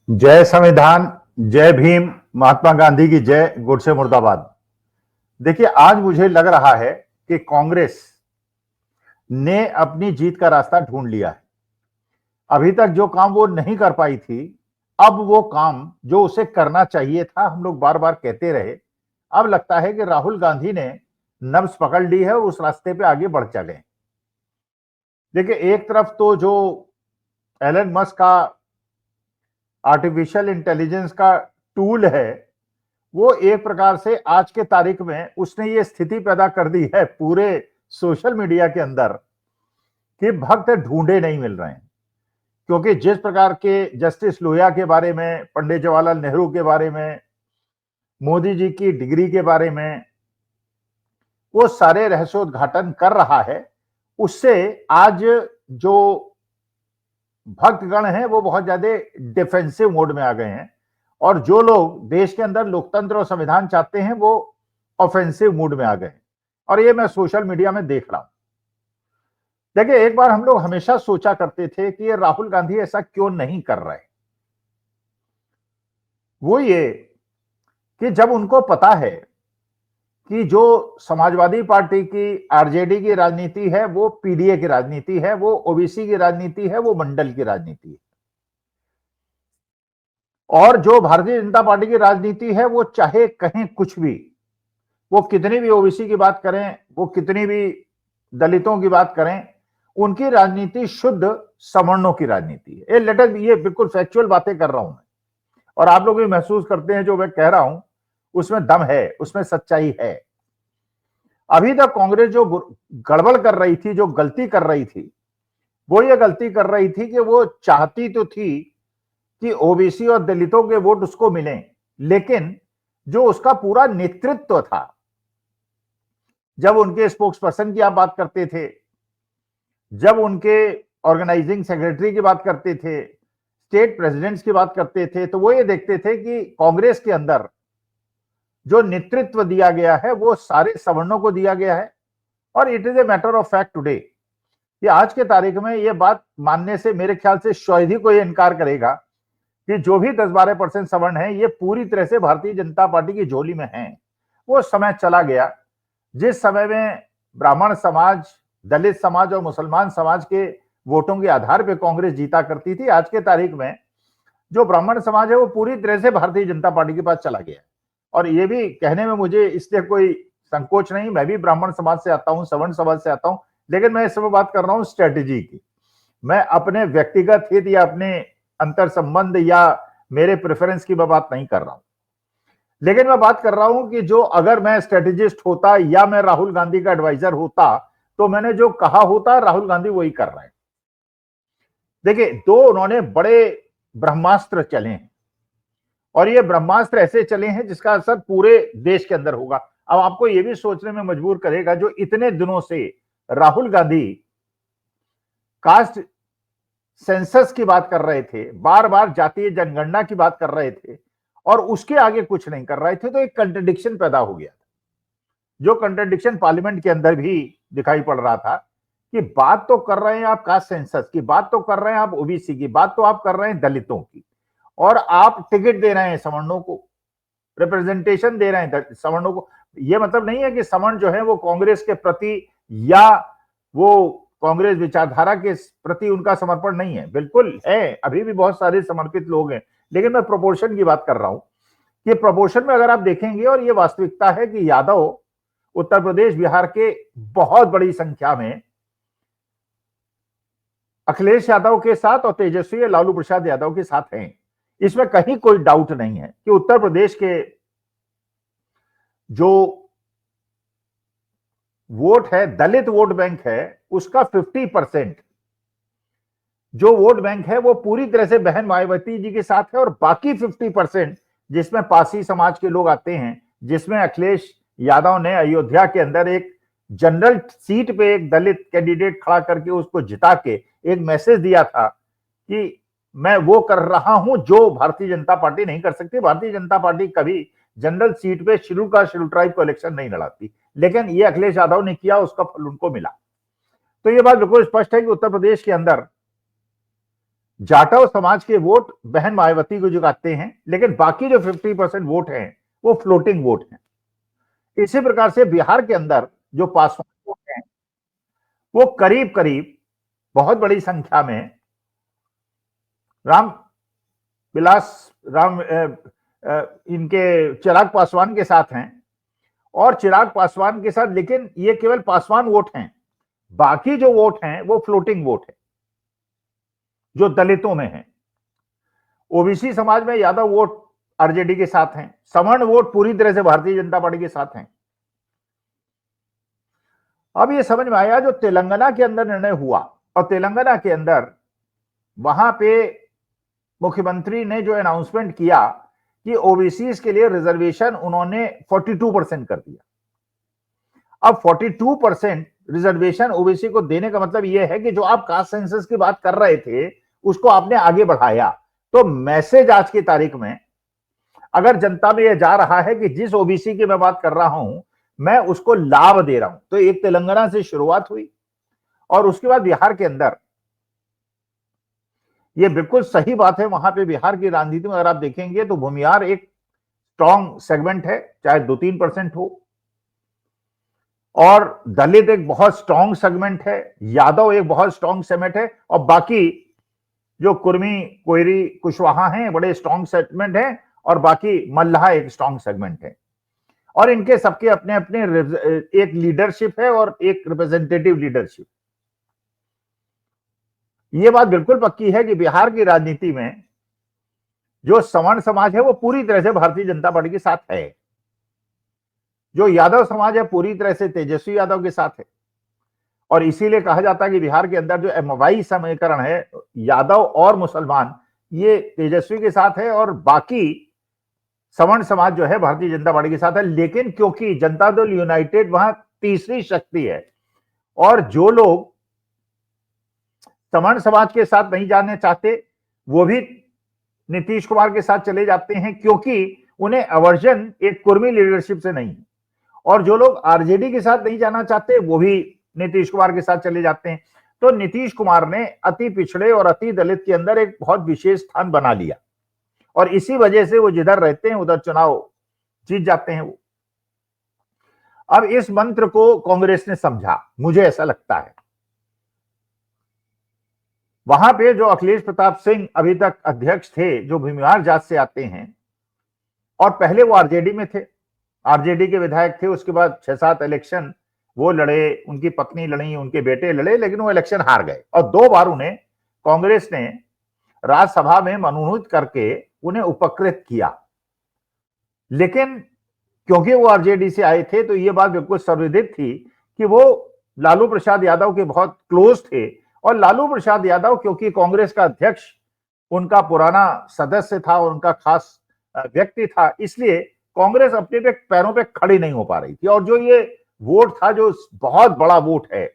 जय संविधान, जय भीम, महात्मा गांधी की जय, गुडसे मुर्दाबाद। देखिए, आज मुझे लग रहा है कि कांग्रेस ने अपनी जीत का रास्ता ढूंढ लिया है। अभी तक जो काम वो नहीं कर पाई थी, अब वो काम जो उसे करना चाहिए था, हम लोग बार बार कहते रहे, अब लगता है कि राहुल गांधी ने नब्ज पकड़ ली है और उस रास्ते पे आगे बढ़ चले। देखिए, एक तरफ तो जो एलन मस्क का आर्टिफिशियल इंटेलिजेंस का टूल है, वो एक प्रकार से आज के तारीख में उसने ये स्थिति पैदा कर दी है पूरे सोशल मीडिया के अंदर कि भक्त ढूंढे नहीं मिल रहे हैं। क्योंकि जिस प्रकार के जस्टिस लोहिया के बारे में, पंडित जवाहरलाल नेहरू के बारे में, मोदी जी की डिग्री के बारे में वो सारे रहस्योद्घाटन कर रहा है, उससे आज जो भक्तगण हैं वो बहुत ज्यादा डिफेंसिव मोड में आ गए हैं और जो लोग देश के अंदर लोकतंत्र और संविधान चाहते हैं वो ऑफेंसिव मूड में आ गए। और ये मैं सोशल मीडिया में देख रहा हूं। देखिए, एक बार हम लोग हमेशा सोचा करते थे कि ये राहुल गांधी ऐसा क्यों नहीं कर रहे। वो ये कि जब उनको पता है कि जो समाजवादी पार्टी की, आरजेडी की राजनीति है वो पीडीए की राजनीति है, वो ओबीसी की राजनीति है, वो मंडल की राजनीति है, और जो भारतीय जनता पार्टी की राजनीति है वो चाहे कहीं कुछ भी, वो कितनी भी ओबीसी की बात करें, वो कितनी भी दलितों की बात करें, उनकी राजनीति शुद्ध सवर्णों की राजनीति है। ये बिल्कुल फैक्चुअल बातें कर रहा हूं मैं, और आप लोग भी महसूस करते हैं जो मैं कह रहा हूं उसमें दम है, उसमें सच्चाई है। अभी तक कांग्रेस जो गड़बड़ कर रही थी, जो गलती कर रही थी, वो ये गलती कर रही थी कि वो चाहती तो थी कि ओबीसी और दलितों के वोट उसको मिले, लेकिन जो उसका पूरा नेतृत्व था, जब उनके स्पोक्स पर्सन की आप बात करते थे, जब उनके ऑर्गेनाइजिंग सेक्रेटरी की बात करते थे, स्टेट प्रेसिडेंट्स की बात करते थे, तो वो ये देखते थे कि कांग्रेस के अंदर जो नेतृत्व दिया गया है वो सारे सवर्णों को दिया गया है। और it is a matter of fact today, ये आज के तारीख में ये बात मानने से मेरे ख्याल से शायद ही कोई इनकार करेगा कि जो भी 10-12% सवर्ण है ये पूरी तरह से भारतीय जनता पार्टी की झोली में है। वो समय चला गया जिस समय में ब्राह्मण समाज, दलित समाज और मुसलमान समाज के वोटों के आधार पर कांग्रेस जीता करती थी। आज के तारीख में जो ब्राह्मण समाज है वो पूरी तरह से भारतीय जनता पार्टी के पास चला गया। और ये भी कहने में मुझे इसलिए कोई संकोच नहीं, मैं भी ब्राह्मण समाज से आता हूं, सवर्ण समाज से आता हूं, लेकिन मैं इस समय बात कर रहा हूं स्ट्रेटेजी की। मैं अपने व्यक्तिगत हित या अपने अंतर संबंध या मेरे प्रेफरेंस की मैं बात नहीं कर रहा हूं, लेकिन मैं बात कर रहा हूं कि जो अगर मैं स्ट्रेटेजिस्ट होता या मैं राहुल गांधी का एडवाइजर होता तो मैंने जो कहा होता राहुल गांधी वही कर रहे हैं। देखिए, दो उन्होंने बड़े ब्रह्मास्त्र चले हैं और ये ब्रह्मास्त्र ऐसे चले हैं जिसका असर पूरे देश के अंदर होगा। अब आपको ये भी सोचने में मजबूर करेगा, जो इतने दिनों से राहुल गांधी कास्ट सेंसस की बात कर रहे थे, बार बार जातीय जनगणना की बात कर रहे थे और उसके आगे कुछ नहीं कर रहे थे, तो एक कंट्रडिक्शन पैदा हो गया था, जो कंट्रडिक्शन पार्लियामेंट के अंदर भी दिखाई पड़ रहा था कि बात तो कर रहे हैं आप कास्ट सेंसस की, बात तो कर रहे हैं आप ओबीसी की, बात तो आप कर रहे हैं दलितों की, और आप टिकट दे रहे हैं सवर्णों को, रिप्रेजेंटेशन दे रहे हैं सवर्णों को। ये मतलब नहीं है कि सवर्ण जो है वो कांग्रेस के प्रति या वो कांग्रेस विचारधारा के प्रति उनका समर्पण नहीं है, बिल्कुल है, अभी भी बहुत सारे समर्पित लोग हैं, लेकिन मैं प्रोपोर्शन की बात कर रहा हूं कि प्रोपोर्शन में अगर आप देखेंगे, और ये वास्तविकता है कि यादव उत्तर प्रदेश, बिहार के बहुत बड़ी संख्या में अखिलेश यादव के साथ और तेजस्वी लालू प्रसाद यादव के साथ हैं। इसमें कहीं कोई डाउट नहीं है कि उत्तर प्रदेश के जो वोट है, दलित वोट बैंक है, उसका 50% जो वोट बैंक है वो पूरी तरह से बहन मायावती जी के साथ है, और बाकी 50% जिसमें पासी समाज के लोग आते हैं, जिसमें अखिलेश यादव ने अयोध्या के अंदर एक जनरल सीट पे एक दलित कैंडिडेट खड़ा करके उसको जिता के एक मैसेज दिया था कि मैं वो कर रहा हूं जो भारतीय जनता पार्टी नहीं कर सकती। भारतीय जनता पार्टी कभी जनरल सीट पे शेड्यूल कास्ट शेड्यूल ट्राइब को इलेक्शन नहीं लड़ाती, लेकिन ये अखिलेश यादव ने किया, उसका फल उनको मिला। तो ये बात बिल्कुल स्पष्ट है कि उत्तर प्रदेश के अंदर जाटव समाज के वोट बहन मायावती को जुगाते हैं, लेकिन बाकी जो 50% वोट हैं वो फ्लोटिंग वोट हैं। इसी प्रकार से बिहार के अंदर जो पासवान वोट हैं वो करीब करीब बहुत बड़ी संख्या में राम विलास राम इनके चिराग पासवान के साथ हैं और चिराग पासवान के साथ, लेकिन ये केवल पासवान वोट हैं। बाकी जो वोट हैं वो फ्लोटिंग वोट है जो दलितों में है। ओबीसी समाज में यादव वोट आरजेडी के साथ हैं, सवर्ण वोट पूरी तरह से भारतीय जनता पार्टी के साथ हैं। अब ये समझ में आया जो तेलंगाना के अंदर निर्णय हुआ, और तेलंगाना के अंदर वहां पे मुख्यमंत्री ने जो अनाउंसमेंट किया कि ओबीसी के लिए रिजर्वेशन उन्होंने 42% कर दिया। अब 42% रिजर्वेशन ओबीसी को देने का मतलब यह है कि जो आप कास्ट सेंसस की बात कर रहे थे उसको आपने आगे बढ़ाया। तो मैसेज आज की तारीख में अगर जनता में यह जा रहा है कि जिस ओबीसी की मैं बात कर रहा हूं मैं उसको लाभ दे रहा हूं, तो एक तेलंगाना से शुरुआत हुई और उसके बाद बिहार के अंदर ये बिल्कुल सही बात है। वहां पे बिहार की राजनीति में अगर आप देखेंगे तो भूमिहार एक स्ट्रॉन्ग सेगमेंट है, चाहे 2-3% हो, और दलित एक बहुत स्ट्रॉन्ग सेगमेंट है, यादव एक बहुत स्ट्रॉन्ग सेगमेंट है, और बाकी जो कुर्मी कोयरी कुशवाहा हैं बड़े स्ट्रॉन्ग सेगमेंट है, और बाकी मल्लाह एक स्ट्रॉन्ग सेगमेंट है। और इनके सबके अपने अपने एक लीडरशिप है और एक रिप्रेजेंटेटिव लीडरशिप। ये बात बिल्कुल पक्की है कि बिहार की राजनीति में जो सवर्ण समाज है वो पूरी तरह से भारतीय जनता पार्टी के साथ है, जो यादव समाज है पूरी तरह से तेजस्वी यादव के साथ है। और इसीलिए कहा जाता है कि बिहार के अंदर जो एमवाई समीकरण है यादव और मुसलमान, ये तेजस्वी के साथ है और बाकी सवर्ण समाज जो है भारतीय जनता पार्टी के साथ है। लेकिन क्योंकि जनता दल यूनाइटेड वहां तीसरी शक्ति है और जो लोग सवर्ण समाज के साथ नहीं जाने चाहते वो भी नीतीश कुमार के साथ चले जाते हैं, क्योंकि उन्हें अवर्जन एक कुर्मी लीडरशिप से नहीं है। और जो लोग आरजेडी के साथ नहीं जाना चाहते वो भी नीतीश कुमार के साथ चले जाते हैं। तो नीतीश कुमार ने अति पिछड़े और अति दलित के अंदर एक बहुत विशेष स्थान बना लिया और इसी वजह से वो जिधर रहते हैं उधर चुनाव जीत जाते हैं वो। अब इस मंत्र को कांग्रेस ने समझा, मुझे ऐसा लगता है। वहां पे जो अखिलेश प्रताप सिंह अभी तक अध्यक्ष थे, जो भूमिहार जात से आते हैं और पहले वो आरजेडी में थे, आरजेडी के विधायक थे, उसके बाद 6-7 इलेक्शन वो लड़े, उनकी पत्नी लड़ी, उनके बेटे लड़े, लेकिन वो इलेक्शन हार गए और 2 बार उन्हें कांग्रेस ने राज्यसभा में मनोनीत करके उन्हें उपकृत किया। लेकिन क्योंकि वो आरजेडी से आए थे तो ये बात बिल्कुल सर्वविदित थी कि वो लालू प्रसाद यादव के बहुत क्लोज थे और लालू प्रसाद यादव क्योंकि कांग्रेस का अध्यक्ष उनका पुराना सदस्य था और उनका खास व्यक्ति था, इसलिए कांग्रेस अपने पे पैरों पे खड़ी नहीं हो पा रही थी। और जो ये वोट था जो बहुत बड़ा वोट है,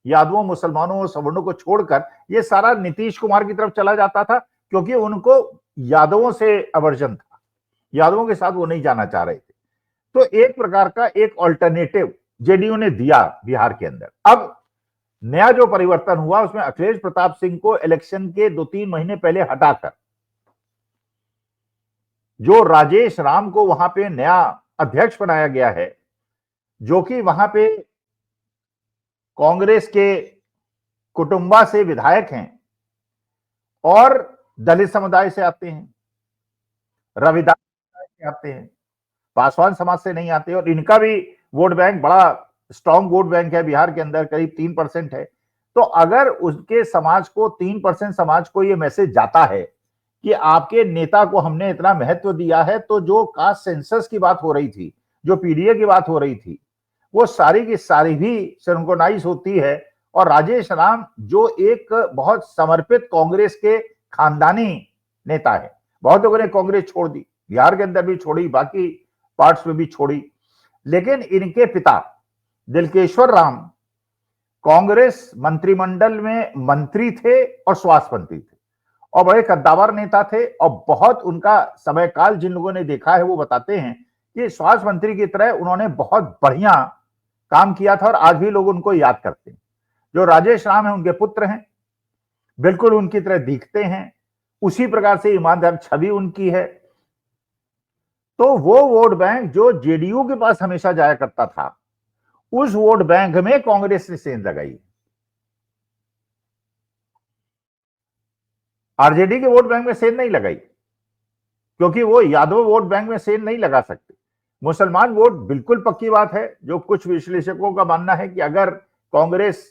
यादवों मुसलमानों और सवर्णों को छोड़कर ये सारा नीतीश कुमार की तरफ चला जाता था, क्योंकि उनको यादवों से अवर्जन था, यादवों के साथ वो नहीं जाना चाह रहे थे। तो एक प्रकार का एक ऑल्टरनेटिव जेडीयू ने दिया बिहार के अंदर। अब नया जो परिवर्तन हुआ उसमें अखिलेश प्रताप सिंह को इलेक्शन के 2-3 महीने पहले हटाकर जो राजेश राम को वहां पे नया अध्यक्ष बनाया गया है, जो कि वहां पे कांग्रेस के कुटुंबा से विधायक हैं और दलित समुदाय से आते हैं, रविदास से आते हैं, पासवान समाज से नहीं आते, और इनका भी वोट बैंक बड़ा स्ट्रॉन्ग वोट बैंक है बिहार के अंदर, करीब 3% है। तो अगर उसके समाज को 3% समाज को यह मैसेज जाता है कि आपके नेता को हमने इतना महत्व दिया है, तो जो कास्ट सेंसस की बात हो रही थी, जो पीडीए की बात हो रही थी, वो सारी की सारी भी सिंक्रोनाइज होती है। और राजेश राम जो एक बहुत समर्पित कांग्रेस के खानदानी नेता है, बहुत लोगों ने कांग्रेस छोड़ दी, बिहार के अंदर भी छोड़ी, बाकी पार्ट्स में भी छोड़ी, लेकिन इनके पिता दिलकेश्वर राम कांग्रेस मंत्रिमंडल में मंत्री थे और स्वास्थ्य मंत्री थे और बड़े कद्दावर नेता थे। और बहुत उनका समयकाल जिन लोगों ने देखा है वो बताते हैं कि स्वास्थ्य मंत्री की तरह उन्होंने बहुत बढ़िया काम किया था और आज भी लोग उनको याद करते हैं। जो राजेश राम है उनके पुत्र हैं, बिल्कुल उनकी तरह दिखते हैं, उसी प्रकार से ईमानदार छवि उनकी है। तो वो वोट बैंक जो जेडीयू के पास हमेशा जाया करता था, उस वोट बैंक में कांग्रेस ने सेंध लगाई। आरजेडी के वोट बैंक में सेंध नहीं लगाई, क्योंकि वो यादव वोट बैंक में सेंध नहीं लगा सकते। मुसलमान वोट बिल्कुल पक्की बात है, जो कुछ विश्लेषकों का मानना है कि अगर कांग्रेस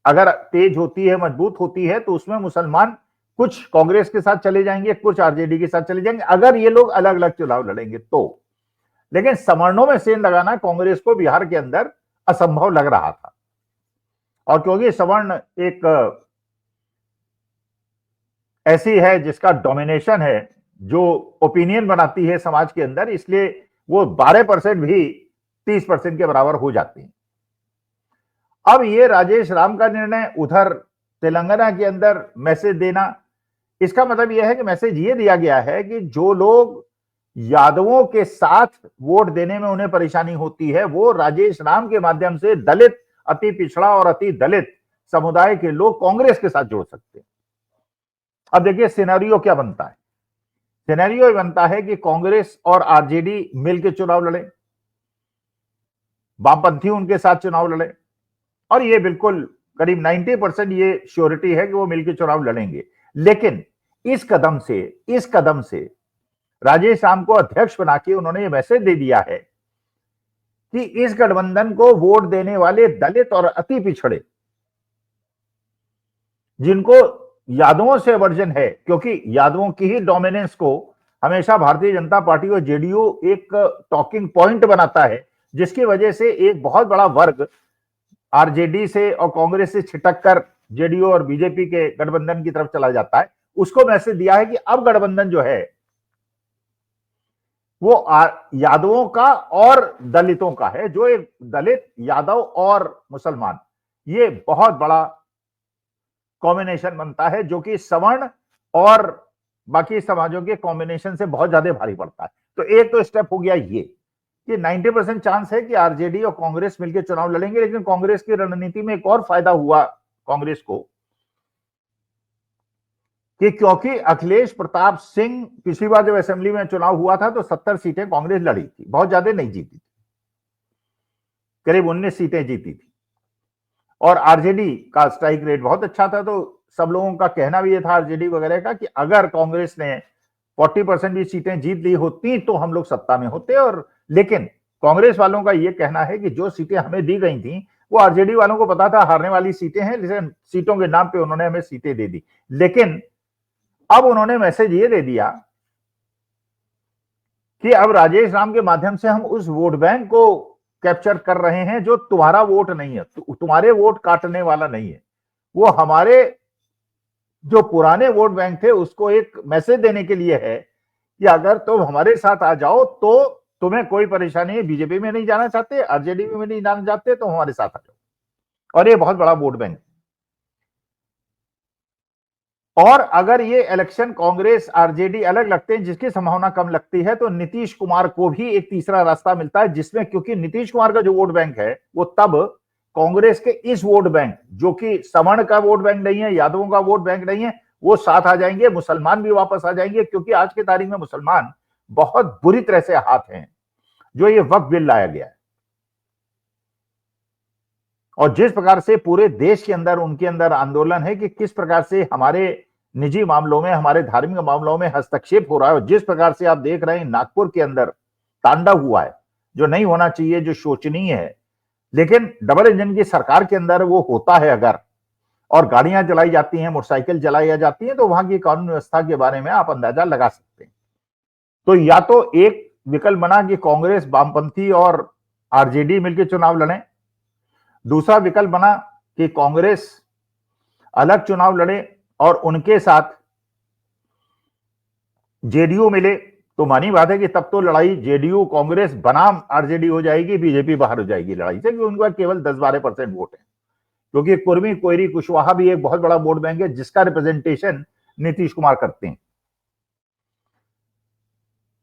अगर तेज होती है, मजबूत होती है, तो उसमें मुसलमान कुछ कांग्रेस के साथ चले जाएंगे, कुछ आरजेडी के साथ चले जाएंगे, अगर ये लोग अलग अलग चुनाव लड़ेंगे तो। लेकिन सवर्णों में सेंध लगाना कांग्रेस को बिहार के अंदर असंभव लग रहा था। और क्योंकि सवर्ण एक ऐसी है जिसका डोमिनेशन है, जो ओपिनियन बनाती है समाज के अंदर, इसलिए वो 12% भी 30% के बराबर हो जाती है। अब ये राजेश राम का निर्णय उधर तेलंगाना के अंदर मैसेज देना, इसका मतलब यह है कि मैसेज ये दिया गया है कि जो लोग यादवों के साथ वोट देने में उन्हें परेशानी होती है, वो राजेश राम के माध्यम से दलित, अति पिछड़ा और अति दलित समुदाय के लोग कांग्रेस के साथ जोड़ सकते हैं। अब देखिए सिनेरियो क्या बनता है। सिनेरियो बनता है कि कांग्रेस और आरजेडी मिलकर चुनाव लड़े, वामपंथी उनके साथ चुनाव लड़े, और ये बिल्कुल करीब 90% ये श्योरिटी है कि वो मिलकर चुनाव लड़ेंगे। लेकिन इस कदम से राजेश राम को अध्यक्ष बना के उन्होंने ये मैसेज दे दिया है कि इस गठबंधन को वोट देने वाले दलित और अति पिछड़े, जिनको यादवों से वर्जन है, क्योंकि यादवों की ही डोमिनेंस को हमेशा भारतीय जनता पार्टी और जेडीयू एक टॉकिंग पॉइंट बनाता है, जिसकी वजह से एक बहुत बड़ा वर्ग आरजेडी से और कांग्रेस से छिटक कर जेडीयू और बीजेपी के गठबंधन की तरफ चला जाता है। उसको मैसेज दिया है कि अब गठबंधन जो है वो यादवों का और दलितों का है, जो एक दलित, यादव और मुसलमान, ये बहुत बड़ा कॉम्बिनेशन बनता है, जो कि सवर्ण और बाकी समाजों के कॉम्बिनेशन से बहुत ज्यादा भारी पड़ता है। तो एक तो स्टेप हो गया ये कि 90% चांस है कि आरजेडी और कांग्रेस मिलकर चुनाव लड़ेंगे। लेकिन कांग्रेस की रणनीति में एक और फायदा हुआ कांग्रेस को कि क्योंकि अखिलेश प्रताप सिंह पिछली बार जब असेंबली में चुनाव हुआ था तो 70 सीटें कांग्रेस लड़ी थी, बहुत ज्यादा नहीं जीती थी, करीब 19 सीटें जीती थी, और आरजेडी का स्ट्राइक रेट बहुत अच्छा था। तो सब लोगों का कहना भी ये था आरजेडी वगैरह का कि अगर कांग्रेस ने 40% भी सीटें जीत ली होती तो हम लोग सत्ता में होते। और लेकिन कांग्रेस वालों का यह कहना है कि जो सीटें हमें दी गई थी वो आरजेडी वालों को पता था हारने वाली सीटें हैं, लेकिन सीटों के नाम पे उन्होंने हमें सीटें दे दी। लेकिन अब उन्होंने मैसेज ये दे दिया कि अब राजेश राम के माध्यम से हम उस वोट बैंक को कैप्चर कर रहे हैं जो तुम्हारा वोट नहीं है, तुम्हारे वोट काटने वाला नहीं है, वो हमारे जो पुराने वोट बैंक थे उसको एक मैसेज देने के लिए है कि अगर तुम हमारे साथ आ जाओ तो तुम्हें कोई परेशानी है, बीजेपी में नहीं जाना चाहते, आरजेडी में नहीं जाना चाहते, तो हमारे साथ आ जाओ। और ये बहुत बड़ा वोट बैंक। और अगर ये इलेक्शन कांग्रेस आरजेडी अलग लगते हैं, जिसकी संभावना कम लगती है, तो नीतीश कुमार को भी एक तीसरा रास्ता मिलता है, जिसमें क्योंकि नीतीश कुमार का जो वोट बैंक है वो तब कांग्रेस के इस वोट बैंक, जो कि सवर्ण का वोट बैंक नहीं है, यादवों का वोट बैंक नहीं है, वो साथ आ जाएंगे, मुसलमान भी वापस आ जाएंगे। क्योंकि आज की तारीख में मुसलमान बहुत बुरी तरह से हाथ हैं जो ये वक्फ बिल लाया गया है, और जिस प्रकार से पूरे देश के अंदर उनके अंदर आंदोलन है कि किस प्रकार से हमारे निजी मामलों में, हमारे धार्मिक मामलों में हस्तक्षेप हो रहा है, और जिस प्रकार से आप देख रहे हैं नागपुर के अंदर तांडव हुआ है, जो नहीं होना चाहिए, जो शोचनीय है, लेकिन डबल इंजन की सरकार के अंदर वो होता है अगर, और गाड़ियां जलाई जाती हैं, मोटरसाइकिल जलाई जाती हैं, तो वहां की कानून व्यवस्था के बारे में आप अंदाजा लगा सकते हैं। तो या तो एक विकल्प बना कि कांग्रेस, वामपंथी और आरजेडी मिलकर चुनाव लड़ें, दूसरा विकल्प बना कि कांग्रेस अलग चुनाव लड़े और उनके साथ जेडीयू मिले। तो मानी बात है कि तब तो लड़ाई जेडीयू कांग्रेस बनाम आरजेडी हो जाएगी, बीजेपी बाहर हो जाएगी लड़ाई से, क्योंकि उनका केवल 10-12% वोट है। क्योंकि कुर्मी, कोयरी, कुशवाहा भी एक बहुत बड़ा वोट बैंक है जिसका रिप्रेजेंटेशन नीतीश कुमार करते हैं।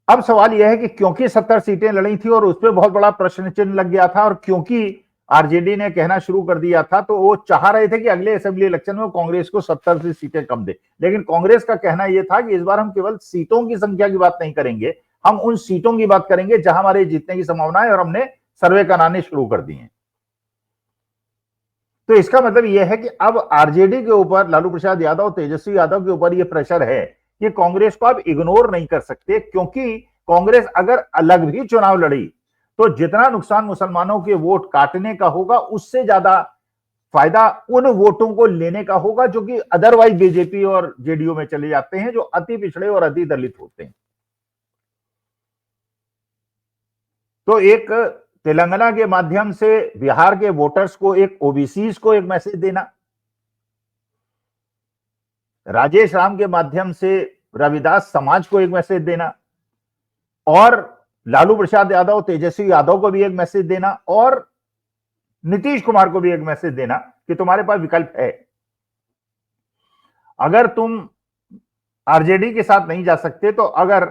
अब सवाल यह है कि क्योंकि 70 सीटें लड़ी थी और उसपे बहुत बड़ा प्रश्न चिन्ह लग गया था, और क्योंकि आरजेडी ने कहना शुरू कर दिया था, तो वो चाह रहे थे कि अगले असेंबली इलेक्शन में कांग्रेस को 70 से सीटें कम दे। लेकिन कांग्रेस का कहना यह था कि इस बार हम केवल सीटों की संख्या की बात नहीं करेंगे, हम उन सीटों की बात करेंगे जहां हमारे जीतने की संभावना है, और हमने सर्वे कराने शुरू कर दिए हैं। तो इसका मतलब यह है कि अब आरजेडी के ऊपर, लालू प्रसाद यादव, तेजस्वी यादव के ऊपर यह प्रेशर है कि कांग्रेस को आप इग्नोर नहीं कर सकते, क्योंकि कांग्रेस अगर अलग भी चुनाव लड़ी तो जितना नुकसान मुसलमानों के वोट काटने का होगा, उससे ज्यादा फायदा उन वोटों को लेने का होगा जो कि अदरवाइज बीजेपी और जेडीयू में चले जाते हैं, जो अति पिछड़े और अति दलित होते हैं। तो एक तेलंगाना के माध्यम से बिहार के वोटर्स को, एक ओबीसी को एक मैसेज देना, राजेश राम के माध्यम से रविदास समाज को एक मैसेज देना, और लालू प्रसाद यादव, तेजस्वी यादव को भी एक मैसेज देना, और नीतीश कुमार को भी एक मैसेज देना कि तुम्हारे पास विकल्प है। अगर तुम आरजेडी के साथ नहीं जा सकते, तो अगर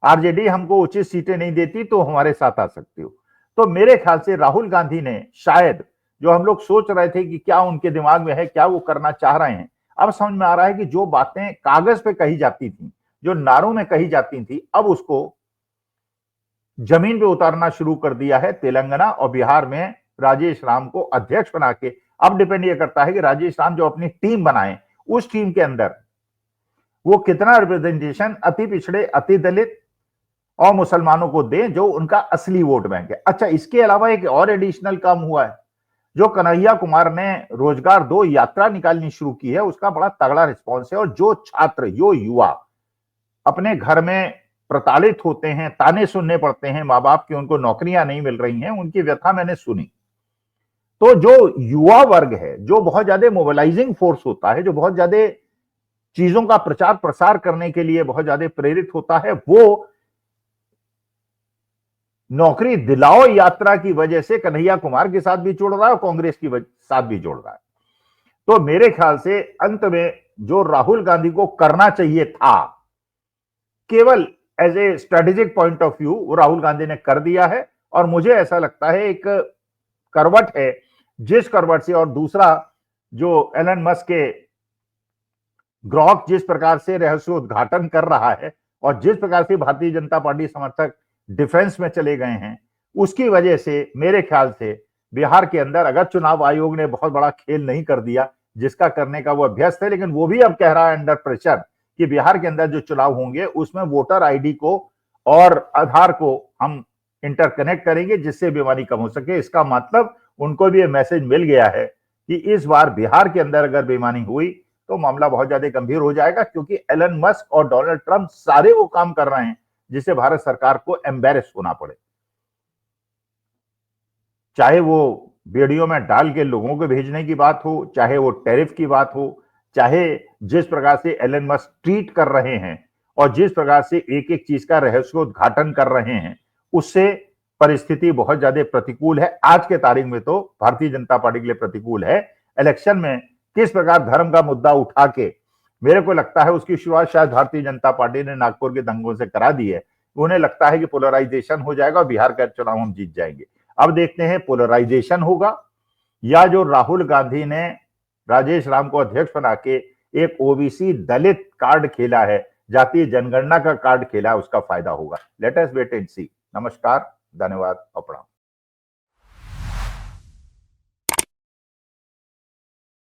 आरजेडी हमको उचित सीटें नहीं देती तो हमारे साथ आ सकते हो। तो मेरे ख्याल से राहुल गांधी ने शायद, जो हम लोग सोच रहे थे कि क्या उनके दिमाग में है, क्या वो करना चाह रहे हैं, अब समझ में आ रहा है कि जो बातें कागज पे कही जाती थी, जो नारों में कही जाती थी, अब उसको जमीन पे उतारना शुरू कर दिया है। तेलंगाना और बिहार में राजेश राम को अध्यक्ष बना के, अब डिपेंड ये करता है कि राजेश राम जो अपनी टीम बनाए, उस टीम के अंदर वो कितना रिप्रेजेंटेशन अति पिछड़े, अति दलित और मुसलमानों को दें, जो उनका असली वोट बैंक है। अच्छा, इसके अलावा एक और एडिशनल काम हुआ है, जो कन्हैया कुमार ने रोजगार 2 यात्रा निकालनी शुरू की है, उसका बड़ा तगड़ा रिस्पॉन्स है। और जो छात्र, जो युवा अपने घर में प्रताड़ित होते हैं, ताने सुनने पड़ते हैं माँ बाप की, उनको नौकरियां नहीं मिल रही हैं, उनकी व्यथा मैंने सुनी। तो जो युवा वर्ग है, जो बहुत ज्यादा मोबिलाइजिंग फोर्स होता है, जो बहुत ज्यादा चीजों का प्रचार प्रसार करने के लिए बहुत ज्यादा प्रेरित होता है, वो नौकरी दिलाओ यात्रा की वजह से कन्हैया कुमार के साथ भी जुड़ रहा है और कांग्रेस के साथ भी जुड़ रहा है। तो मेरे ख्याल से अंत में जो राहुल गांधी को करना चाहिए था, केवल as a strategic point of view, वो राहुल गांधी ने कर दिया है। और मुझे ऐसा लगता है एक करवट है, जिस करवट से, और दूसरा जो एलन मस्क के ग्रॉक जिस प्रकार से रहस्योद्घाटन कर रहा है, और जिस प्रकार से भारतीय जनता पार्टी समर्थक डिफेंस में चले गए हैं, उसकी वजह से मेरे ख्याल से बिहार के अंदर, अगर चुनाव आयोग ने बहुत बड़ा खेल नहीं कर दिया जिसका करने का वो अभ्यस्त है, लेकिन वो भी अब कह रहा है अंडर प्रेशर कि बिहार के अंदर जो चुनाव होंगे उसमें वोटर आईडी को और आधार को हम इंटरकनेक्ट करेंगे, जिससे बीमारी कम हो सके। इसका मतलब उनको भी ये मैसेज मिल गया है कि इस बार बिहार के अंदर अगर बेईमानी हुई तो मामला बहुत ज्यादा गंभीर हो जाएगा, क्योंकि एलन मस्क और डोनाल्ड ट्रंप सारे वो काम कर रहे हैं जिससे भारत सरकार को एम्बेरस होना पड़े। चाहे वो बेड़ियों में डाल के लोगों को भेजने की बात हो, चाहे वो टैरिफ की बात हो, चाहे जिस प्रकार से एलन मस्क ट्वीट कर रहे हैं और जिस प्रकार से एक एक चीज का रहस्योद्घाटन कर रहे हैं, उससे परिस्थिति बहुत ज्यादा प्रतिकूल है। आज के तारीख में तो भारतीय जनता पार्टी के लिए प्रतिकूल है। इलेक्शन में किस प्रकार धर्म का मुद्दा उठा के, मेरे को लगता है उसकी शुरुआत शायद भारतीय जनता पार्टी ने नागपुर के दंगों से करा दी है। उन्हें लगता है कि पोलराइजेशन हो जाएगा और बिहार का चुनाव हम जीत जाएंगे। अब देखते हैं पोलराइजेशन होगा या जो राहुल गांधी ने राजेश राम को अध्यक्ष बना के एक ओबीसी दलित कार्ड खेला है, जातीय जनगणना का कार्ड खेला है, उसका फायदा होगा। लेट अस वेट एंड सी। नमस्कार, धन्यवाद और प्रणाम।